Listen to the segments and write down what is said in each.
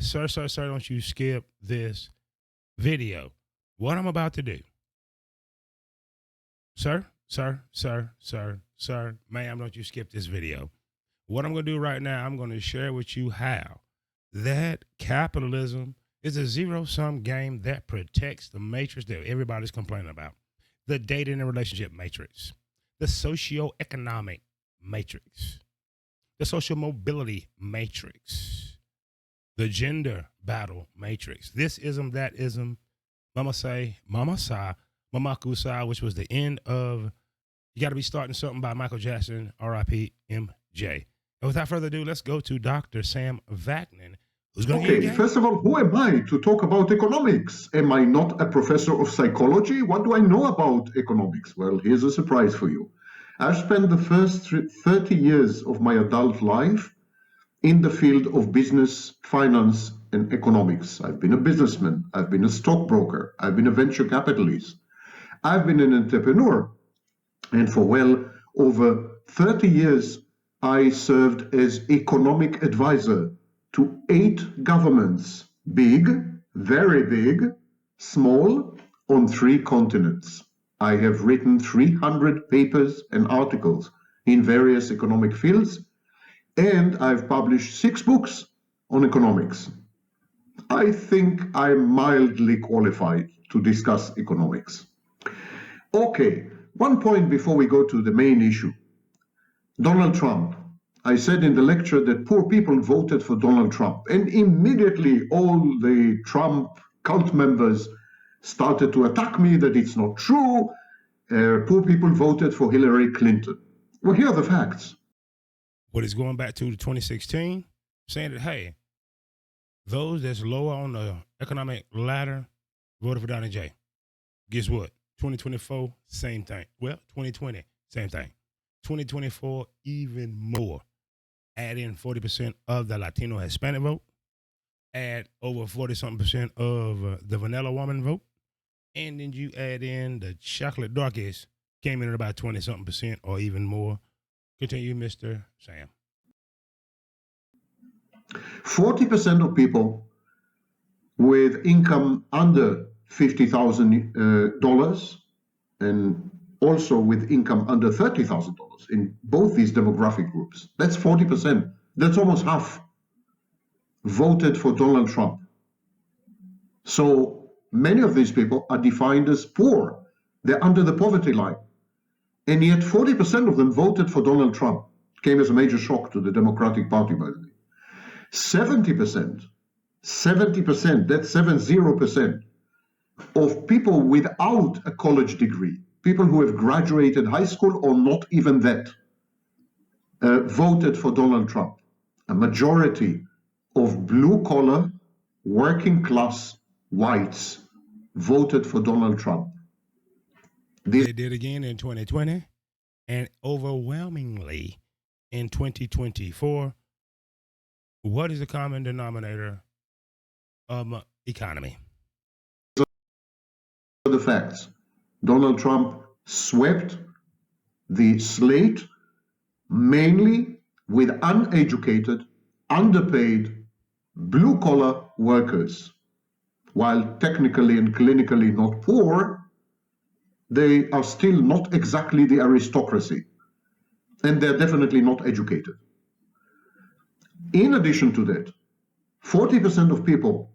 sir, don't you skip this video. What I'm about to do, sir, ma'am, don't you skip this video. What I'm going to do right now, I'm going to share with you how that capitalism is a zero-sum game that protects the matrix that everybody's complaining about. The dating and relationship matrix, the socio-economic matrix, the social mobility matrix, the gender battle matrix, this ism, that ism, mama say, mama sa, mama kusa, which was the end of You Got to Be Starting Something by Michael Jackson, R.I.P. MJ. And without further ado, let's go to Dr. Sam Vaknin, who's going to give you a game. First of all, who am I to talk about economics? Am I not a professor of psychology? What do I know about economics? Well, here's a surprise for you. I've spent the first 30 years of my adult life in the field of business, finance, and economics. I've been a businessman. I've been a stockbroker. I've been a venture capitalist. I've been an entrepreneur. And for well over 30 years, I served as economic advisor to 8 governments, big, very big, small, on 3 continents. I have written 300 papers and articles in various economic fields, and I've published 6 books on economics. I think I'm mildly qualified to discuss economics. Okay, one point before we go to the main issue. Donald Trump. I said in the lecture that poor people voted for Donald Trump, and immediately all the Trump cult members started to attack me that it's not true. Poor people voted for Hillary Clinton. Well, here are the facts. What is going back to 2016, saying that, hey, those that's lower on the economic ladder voted for Donnie J. Guess what? 2024, same thing. Well, 2020, same thing. 2024, even more. Add in 40% of the Latino Hispanic vote. Add over 40-something% of the vanilla woman vote. And then you add in the chocolate darkies, came in at about 20-something% or even more. Continue, Mr. Sam. 40% of people with income under $50,000 and also with income under $30,000 in both these demographic groups. That's 40%. That's almost half voted for Donald Trump. So many of these people are defined as poor. They're under the poverty line. And yet 40% of them voted for Donald Trump. It came as a major shock to the Democratic Party, by the way. 70%, that's 70% of people without a college degree, people who have graduated high school or not even that, voted for Donald Trump. A majority of blue-collar, working-class whites voted for Donald Trump. They did again in 2020 and overwhelmingly in 2024. What is the common denominator of economy? The facts. Donald Trump swept the slate mainly with uneducated, underpaid, blue-collar workers. While technically and clinically not poor, they are still not exactly the aristocracy, and they're definitely not educated. In addition to that, 40% of people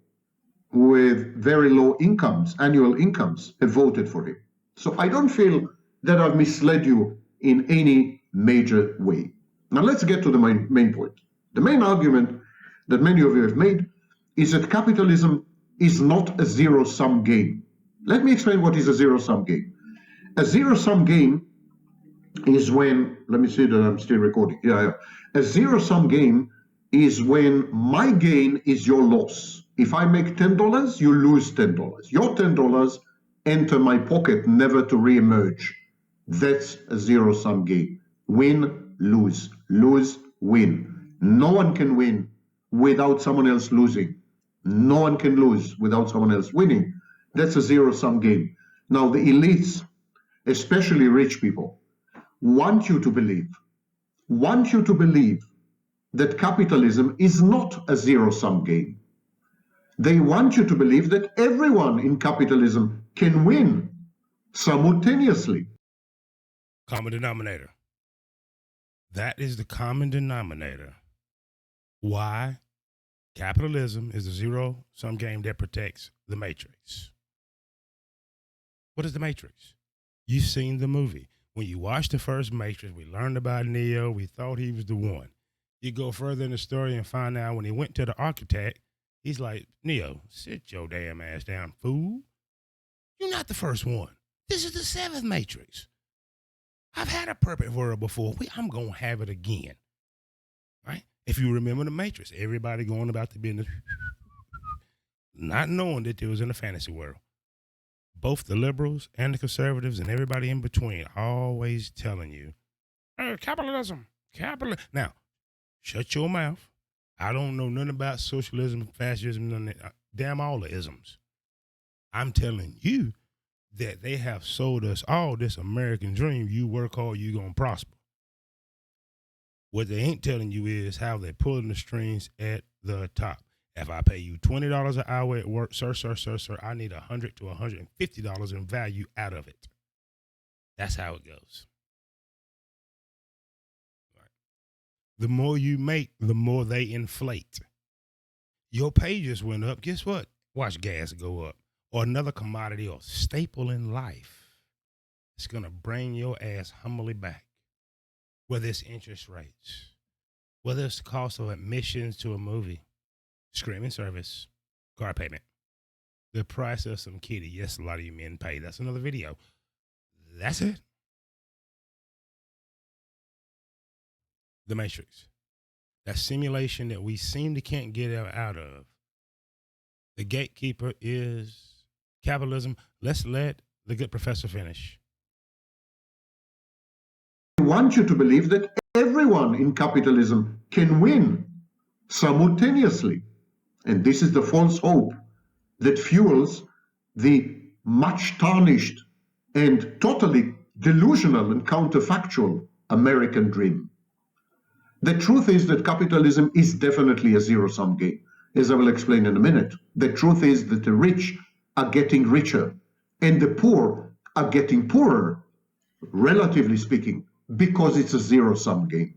with very low incomes, annual incomes, have voted for him. So I don't feel that I've misled you in any major way. Now let's get to the main point. The main argument that many of you have made is that capitalism is not a zero-sum game. Let me explain what is a zero-sum game. A zero-sum game is when, let me see that I'm still recording. A zero-sum game is when my gain is your loss. If I make $10, you lose $10. Your $10 enter my pocket, never to re-emerge. That's a zero-sum game. Win, lose, lose, win. No one can win without someone else losing. No one can lose without someone else winning. That's a zero-sum game. Now, the elites, especially rich people, want you to believe that capitalism is not a zero-sum game. They want you to believe that everyone in capitalism can win simultaneously. Common denominator. That is the common denominator. Why capitalism is a zero-sum game that protects the matrix. What is the matrix? You've seen the movie. When you watch the first Matrix, we learned about Neo. We thought he was the one. You go further in the story and find out when he went to the architect, he's like, Neo, sit your damn ass down, fool. You're not the first one. This is the seventh Matrix. I've had a perfect world before. I'm going to have it again. Right? If you remember the Matrix, everybody going about the business, not knowing that they was in a fantasy world. Both the liberals and the conservatives and everybody in between always telling you, capitalism. Now, shut your mouth. I don't know nothing about socialism, fascism, none of that. Damn all the isms. I'm telling you that they have sold us all this American dream. You work hard, you're going to prosper. What they ain't telling you is how they're pulling the strings at the top. If I pay you $20 an hour at work, sir, I need $100 to $150 in value out of it. That's how it goes. Right. The more you make, the more they inflate. Your pay just went up. Guess what? Watch gas go up. Or another commodity or staple in life. It's going to bring your ass humbly back. Whether it's interest rates, whether it's the cost of admissions to a movie, streaming service, car payment, the price of some kitty. Yes, a lot of you men pay. That's another video. That's it. The Matrix. That simulation that we seem to can't get out of. The gatekeeper is capitalism. Let's let the good professor finish. They want you to believe that everyone in capitalism can win simultaneously. And this is the false hope that fuels the much tarnished and totally delusional and counterfactual American dream. The truth is that capitalism is definitely a zero-sum game, as I will explain in a minute. The truth is that the rich are getting richer and the poor are getting poorer, relatively speaking, because it's a zero-sum game.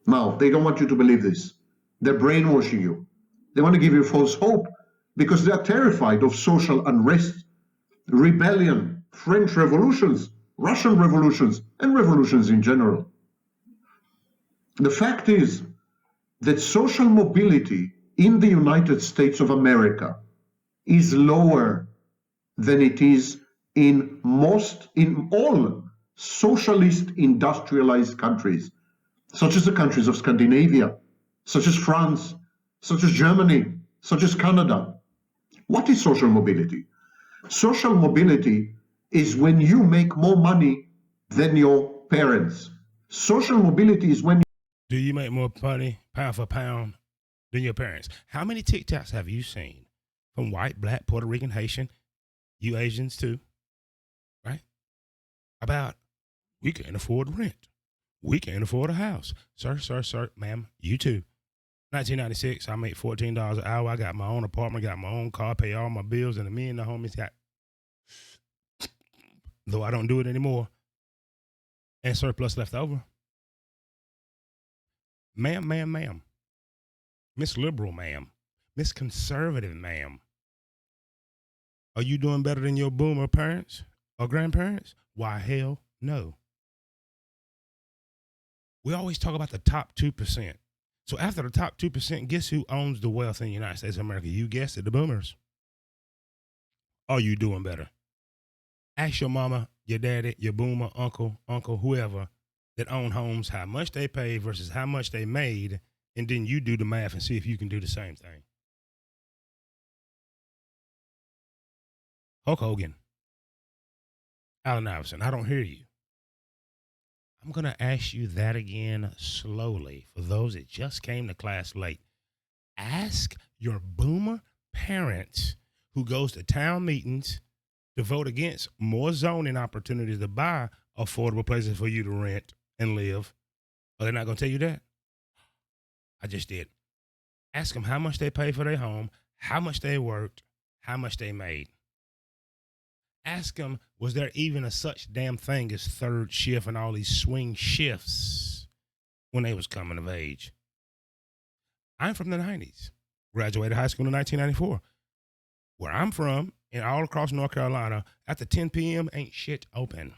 Now, they don't want you to believe this. They're brainwashing you. They want to give you false hope because they are terrified of social unrest, rebellion, French revolutions, Russian revolutions, and revolutions in general. The fact is that social mobility in the United States of America is lower than it is in all socialist industrialized countries, such as the countries of Scandinavia, such as France, such as Germany, such as Canada. What is social mobility? Social mobility is when you make more money than your parents. Social mobility is when Do you make more money pound for pound than your parents? How many TikToks have you seen from white, black, Puerto Rican, Haitian, you Asians too, right? About we can't afford rent. We can't afford a house. Sir, ma'am, you too. 1996, I make $14 an hour. I got my own apartment, got my own car, pay all my bills, and me and the homies got, though I don't do it anymore, and surplus left over. Ma'am. Miss Liberal, ma'am. Miss Conservative, ma'am. Are you doing better than your boomer parents or grandparents? Why, hell no. We always talk about the top 2%. So after the top 2%, guess who owns the wealth in the United States of America? You guessed it, the boomers. Are you doing better? Ask your mama, your daddy, your boomer, uncle, whoever that own homes, how much they paid versus how much they made, and then you do the math and see if you can do the same thing. Hulk Hogan, Allen Iverson, I don't hear you. I'm going to ask you that again slowly for those that just came to class late. Ask your boomer parents who goes to town meetings to vote against more zoning opportunities to buy affordable places for you to rent and live. Are they not going to tell you that? I just did. Ask them how much they pay for their home, how much they worked, how much they made. Ask them, was there even a such damn thing as third shift and all these swing shifts when they was coming of age? I'm from the 90s. Graduated high school in 1994. Where I'm from, and all across North Carolina, after 10 p.m., ain't shit open.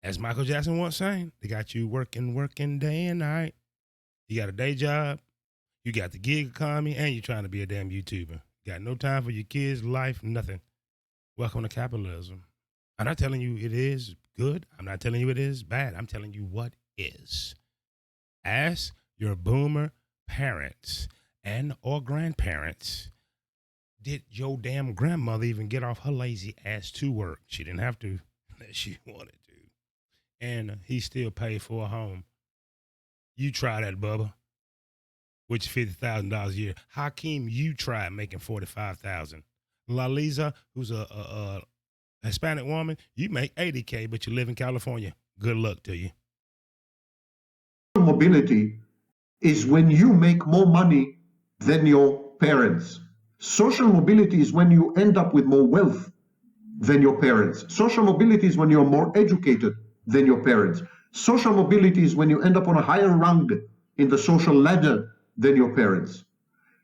As Michael Jackson once sang, they got you working day and night. You got a day job, you got the gig economy, and you're trying to be a damn YouTuber. You got no time for your kids, life, nothing. Welcome to capitalism. I'm not telling you it is good. I'm not telling you it is bad. I'm telling you what is. Ask your boomer parents and or grandparents, did your damn grandmother even get off her lazy ass to work? She didn't have to, unless she wanted to. And he still paid for a home. You try that, Bubba, which is $50,000 a year. Hakeem, you tried making $45,000. Laliza, who's a Hispanic woman, you make $80K, but you live in California. Good luck to you. Mobility is when you make more money than your parents. Social mobility is when you end up with more wealth than your parents. Social mobility is when you're more educated than your parents. Social mobility is when you end up on a higher rung in the social ladder than your parents.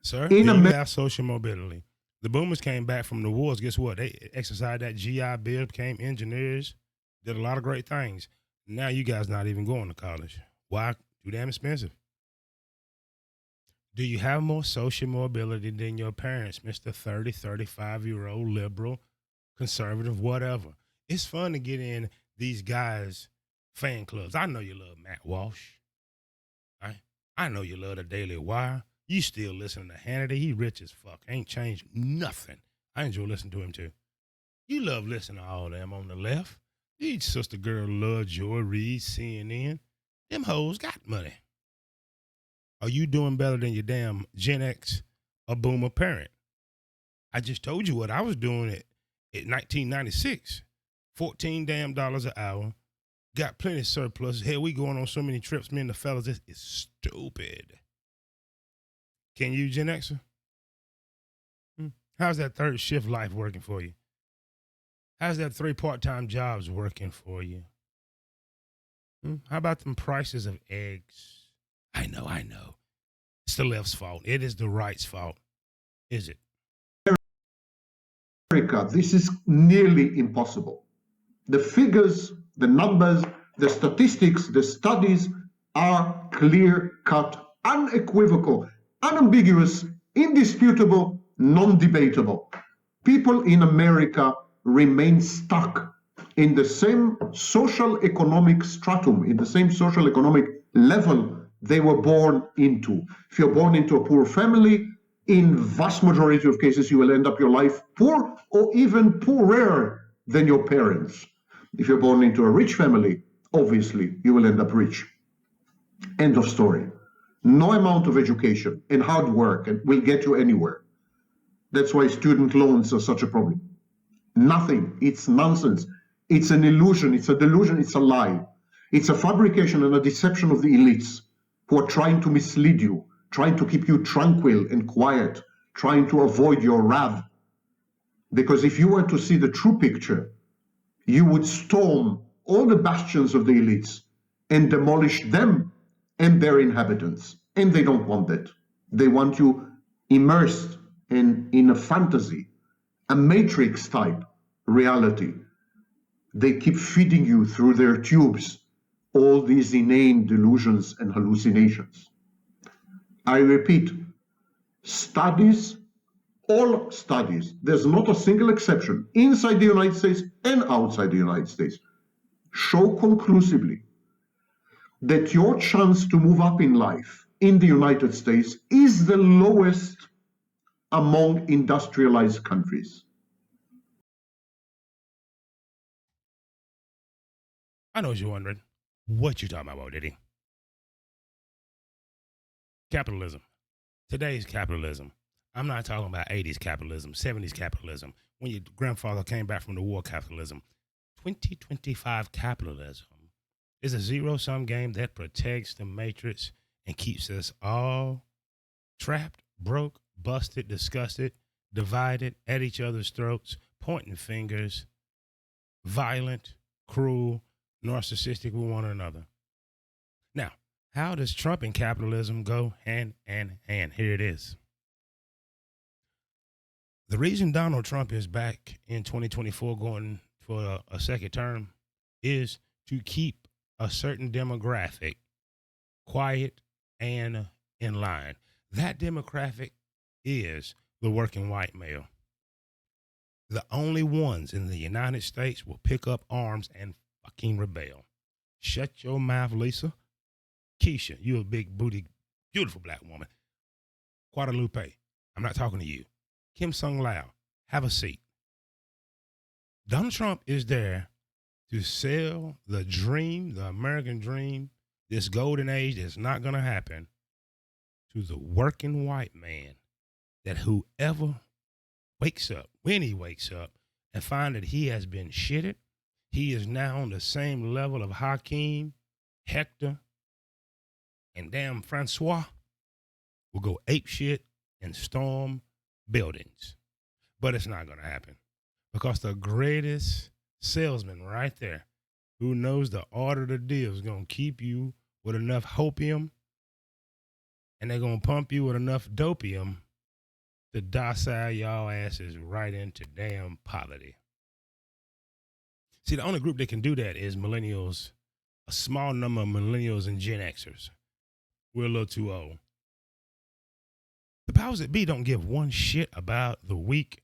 Sir, do you have social mobility? The boomers came back from the wars. Guess what? They exercised that GI Bill, became engineers, did a lot of great things. Now you guys not even going to college. Why? Too damn expensive. Do you have more social mobility than your parents, Mr. 30, 35-year-old liberal, conservative, whatever? It's fun to get in these guys' fan clubs. I know you love Matt Walsh. Right? I know you love the Daily Wire. You still listen to Hannity. He rich as fuck. Ain't changed nothing. I enjoy listening to him too. You love listening to all them on the left. Each sister girl love Joy Reid, CNN. Them hoes got money. Are you doing better than your damn Gen X or boomer parent? I just told you what I was doing at 1996. $14 damn an hour. Got plenty of surplus. Hell, we going on so many trips, me and the fellas. This is stupid. Can you, Gen Xer? How's that third shift life working for you? How's that 3 part-time jobs working for you? How about them prices of eggs? I know. It's the left's fault. It is the right's fault. Is it? America, this is nearly impossible. The figures, the numbers, the statistics, the studies are clear-cut, unequivocal, unambiguous, indisputable, non-debatable. People in America remain stuck in the same social economic stratum, in the same social economic level they were born into. If you're born into a poor family, in vast majority of cases, you will end up your life poor or even poorer than your parents. If you're born into a rich family, obviously, you will end up rich. End of story. No amount of education and hard work will get you anywhere. That's why student loans are such a problem. Nothing. It's nonsense. It's an illusion. It's a delusion. It's a lie. It's a fabrication and a deception of the elites who are trying to mislead you, trying to keep you tranquil and quiet, trying to avoid your wrath. Because if you were to see the true picture, you would storm all the bastions of the elites and demolish them and their inhabitants. And they don't want that. They want you immersed in a fantasy, a matrix type reality. They keep feeding you through their tubes all these inane delusions and hallucinations. I repeat, studies, all studies, there's not a single exception, inside the United States and outside the United States, show conclusively that your chance to move up in life in the United States is the lowest among industrialized countries. I know what you're wondering. What you talking about, Diddy? Capitalism. Today's capitalism. I'm not talking about 80s capitalism, 70s capitalism. When your grandfather came back from the war, capitalism. 2025 capitalism is a zero-sum game that protects the matrix and keeps us all trapped broke, busted, disgusted, divided, at each other's throats, pointing fingers, violent, cruel, narcissistic with one another. Now, how does Trump and capitalism go hand in hand? Here it is. The reason Donald Trump is back in 2024 going for a second term is to keep a certain demographic quiet and in line. That demographic is the working white male. The only ones in the United States will pick up arms and fucking rebel. Shut your mouth, Lisa. Keisha, you a big booty, beautiful black woman. Guadalupe, I'm not talking to you. Kim Sung Lao, have a seat. Donald Trump is there to sell the dream, the American dream, this golden age that's not going to happen to the working white man, that whoever wakes up, when he wakes up and find that he has been shitted, he is now on the same level of Hakeem, Hector, and damn Francois, will go ape shit and storm buildings. But it's not going to happen because the greatest salesman right there who knows the art of the deal is going to keep you with enough hopium and they're going to pump you with enough dopium to docile y'all asses right into damn poverty. See, the only group that can do that is millennials, a small number of millennials and Gen Xers. We're a little too old. The powers that be don't give one shit about the weak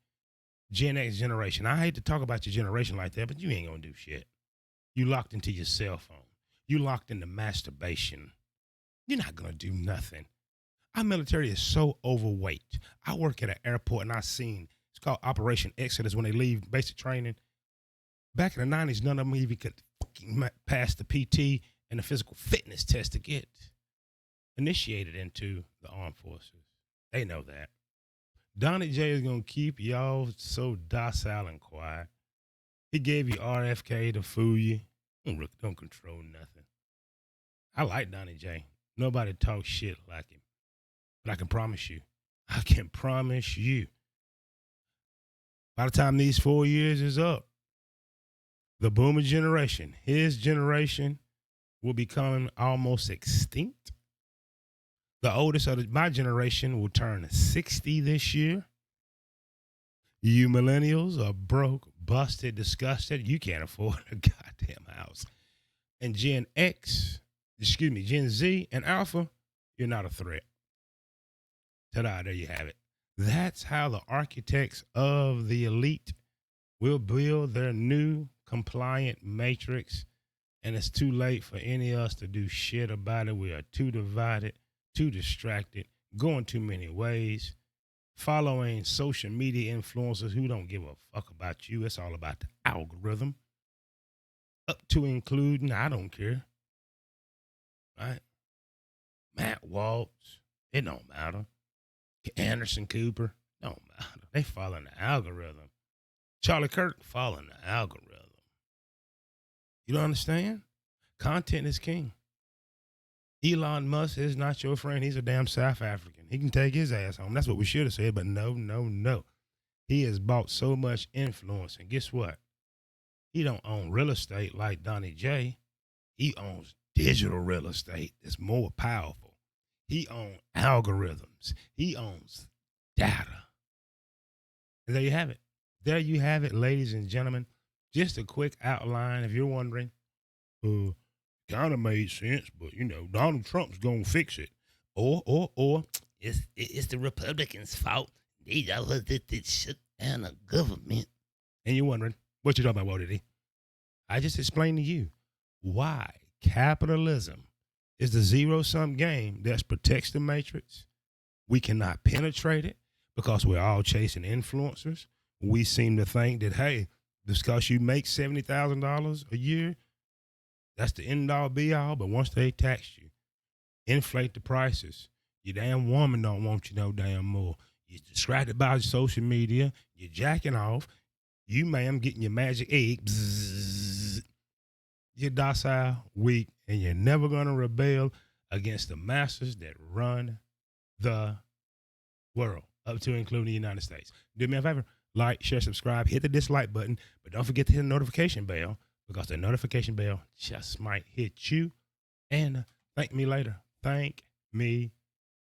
Gen X generation. I hate to talk about your generation like that, but you ain't gonna do shit. You locked into your cell phone. You locked into masturbation. You're not gonna do nothing. Our military is so overweight. I work at an airport and I seen, it's called Operation Exodus when they leave basic training. Back in the 90s, none of them even could fucking pass the PT and the physical fitness test to get initiated into the armed forces. They know that. Donnie J is going to keep y'all so docile and quiet. He gave you RFK to fool you. Don't control nothing. I like Donnie J. Nobody talks shit like him. But I can promise you, by the time these 4 years is up, the boomer generation, his generation, will become almost extinct. The oldest of my generation will turn 60 this year. You millennials are broke, busted, disgusted. You can't afford a goddamn house. And Gen Z and Alpha, you're not a threat. Ta-da, there you have it. That's how the architects of the elite will build their new compliant matrix. And it's too late for any of us to do shit about it. We are too divided, too distracted, going too many ways, following social media influencers who don't give a fuck about you. It's all about the algorithm. Up to including, I don't care. Right? Matt Waltz, it don't matter. Anderson Cooper, don't matter. They following the algorithm. Charlie Kirk following the algorithm. You don't understand? Content is king. Elon Musk is not your friend. He's a damn South African. He can take his ass home. That's what we should have said, but no. He has bought so much influence, and guess what? He don't own real estate like Donnie J. He owns digital real estate. It's more powerful. He owns algorithms. He owns data. And there you have it. There you have it, ladies and gentlemen. Just a quick outline, if you're wondering. Kind of made sense, but Donald Trump's gonna fix it. Or it's the Republicans' fault. They always did this shit down the government. And you're wondering, what you talking about, Walter D? I just explained to you why capitalism is the zero-sum game that protects the matrix. We cannot penetrate it because we're all chasing influencers. We seem to think that, hey, just because you make $70,000 a year, that's the end-all, be-all. But once they tax you, inflate the prices, your damn woman don't want you no damn more. You're distracted by social media. You're jacking off. You, ma'am, getting your magic egg. Bzzz. You're docile, weak, and you're never going to rebel against the masters that run the world, up to including the United States. Do me a favor, like, share, subscribe, hit the dislike button, but don't forget to hit the notification bell, because the notification bell just might hit you. And thank me later. Thank me